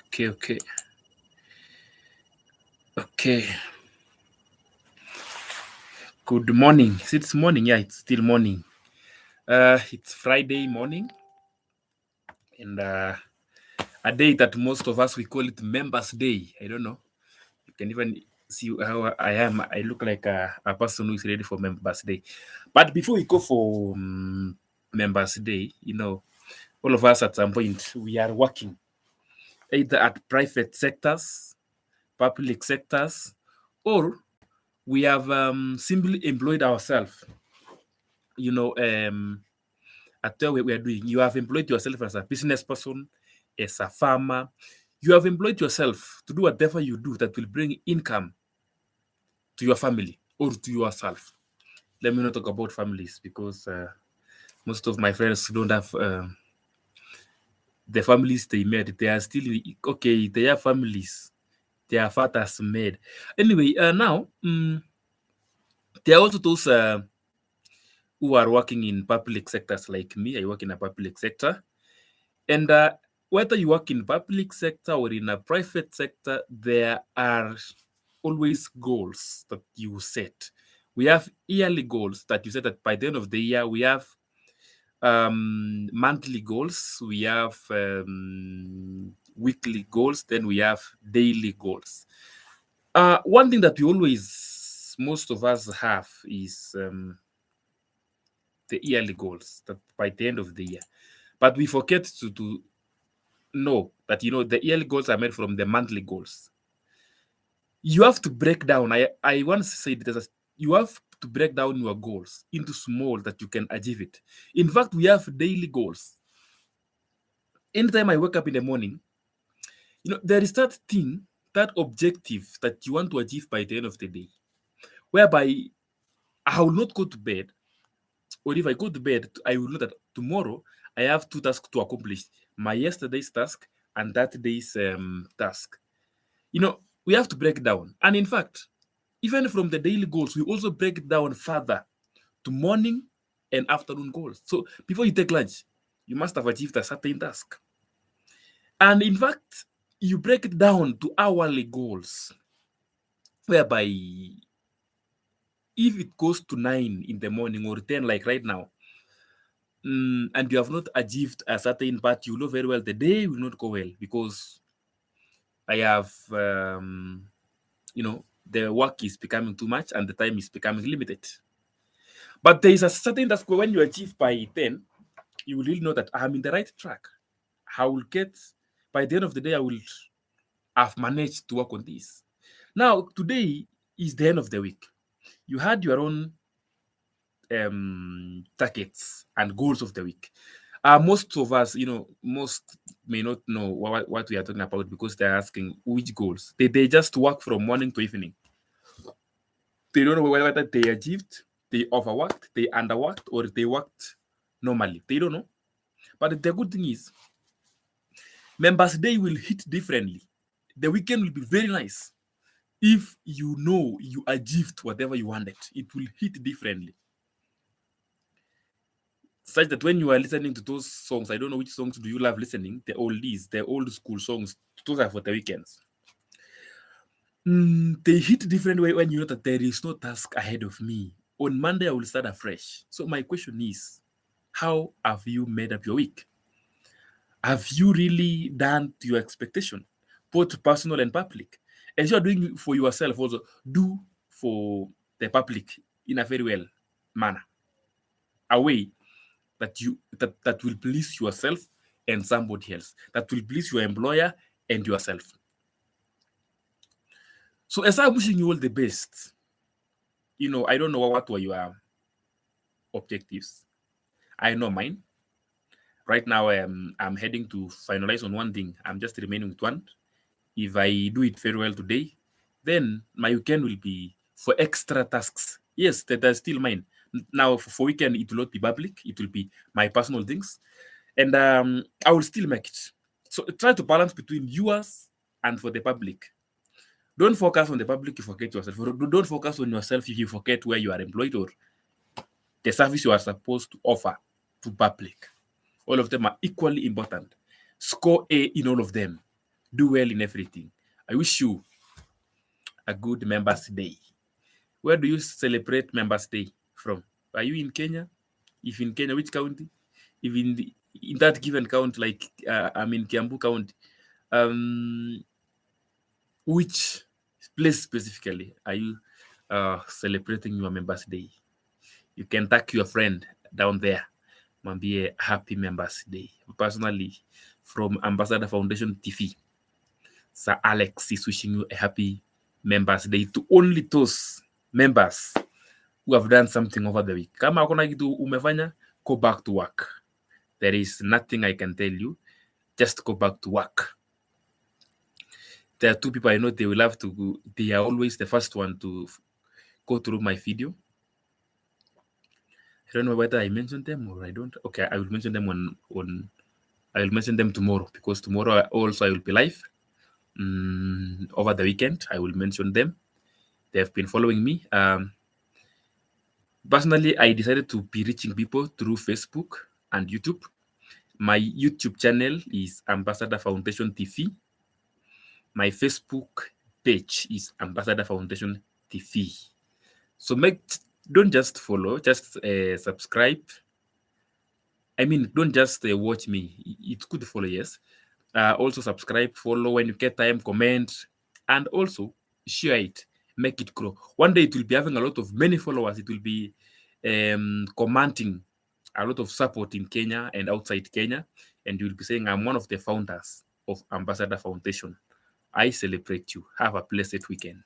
Okay. Okay. Good morning. It's morning. Yeah, it's still morning. It's Friday morning, and a day that most of us we call it Members Day. I don't know. You can even see how I am. I look like a person who is ready for Members Day. But before we go for Members Day, all of us at some point we are working either at private sectors, public sectors, or we have simply employed ourselves. You know, at where we are doing. You have employed yourself as a business person, as a farmer. You have employed yourself to do whatever you do that will bring income to your family or to yourself. Let me not talk about families because most of my friends don't have the families they made. They are still okay. They have families. Their fathers made. Anyway, now there are also those who are working in public sectors like me. I work in a public sector. And whether you work in public sector or in a private sector, there are always goals that you set. We have yearly goals that you set that by the end of the year. We have monthly goals. We have weekly goals. Then we have daily goals. One thing that we always, most of us have is the yearly goals that by the end of the year. But we forget to know that the yearly goals are made from the monthly goals. You have to break down. I once said this, you have to break down your goals into small that you can achieve it. In fact, we have daily goals. Anytime I wake up in the morning, there is that thing, that objective that you want to achieve by the end of the day, whereby I will not go to bed, or if I go to bed, I will know that tomorrow I have two tasks to accomplish: my yesterday's task and that day's task. We have to break down. And in fact, even from the daily goals, we also break it down further to morning and afternoon goals. So before you take lunch, you must have achieved a certain task. And in fact, you break it down to hourly goals, whereby if it goes to 9 in the morning or 10, like right now, and you have not achieved a certain part, you know very well the day will not go well because I have, the work is becoming too much and the time is becoming limited. But there is a certain task when you achieve by 10, you will really know that I'm in the right track. I will get, by the end of the day, I will have managed to work on this. Now, today is the end of the week. You had your own targets and goals of the week. Most of us, most may not know what we are talking about because they're asking which goals. They just work from morning to evening. They don't know whether they achieved, they overworked, they underworked, or they worked normally. They don't know. But the good thing is, Members Day will hit differently. The weekend will be very nice. If you know you achieved whatever you wanted, it will hit differently. Such that when you are listening to those songs, I don't know which songs do you love listening, the oldies, the old school songs, those are for the weekends. They hit different way when you know that there is no task ahead of me. On Monday, I will start afresh. So my question is, how have you made up your week? Have you really done to your expectation, both personal and public? As you are doing for yourself, also do for the public in a very well manner, a way that will please yourself and somebody else, that will please your employer and yourself. So as I'm wishing you all the best, I don't know what were your objectives. I know mine. Right now, I'm heading to finalize on one thing. I'm just remaining with one. If I do it very well today, then my weekend will be for extra tasks. Yes, that are still mine. Now, for weekend, it will not be public. It will be my personal things. And I will still make it. So try to balance between yours and for the public. Don't focus on the public, you forget yourself. Don't focus on yourself if you forget where you are employed or the service you are supposed to offer to public. All of them are equally important. Score A in all of them. Do well in everything. I wish you a good Members Day. Where do you celebrate Members Day from? Are you in Kenya? If in Kenya, which county? If in that given county, like I'm in Kiambu County, um, which place specifically are you celebrating your Members Day? You can tag your friend down there. Mwambie happy Members Day. Personally, from Ambassador Foundation TV, Sir Alex is wishing you a happy Members Day to only those members who have done something over the week. Kama hakuna kitu umefanya, go back to work. There is nothing I can tell you. Just go back to work. There are two people I know they will have to go. They are always the first one to go through my video. I don't know whether I mentioned them or I don't. Okay, I will mention them I will mention them tomorrow, because tomorrow also I will be live. Over the weekend, I will mention them. They have been following me. Personally, I decided to be reaching people through Facebook and YouTube. My YouTube channel is Ambassador Foundation TV. My Facebook page is Ambassador Foundation TV. So don't just follow, just subscribe. I mean, don't just watch me. It's good to follow, yes. Also subscribe, follow when you get time, comment, and also share it, make it grow. One day it will be having a lot of many followers. It will be commanding a lot of support in Kenya and outside Kenya, and you'll be saying, I'm one of the founders of Ambassador Foundation. I celebrate you. Have a blessed weekend.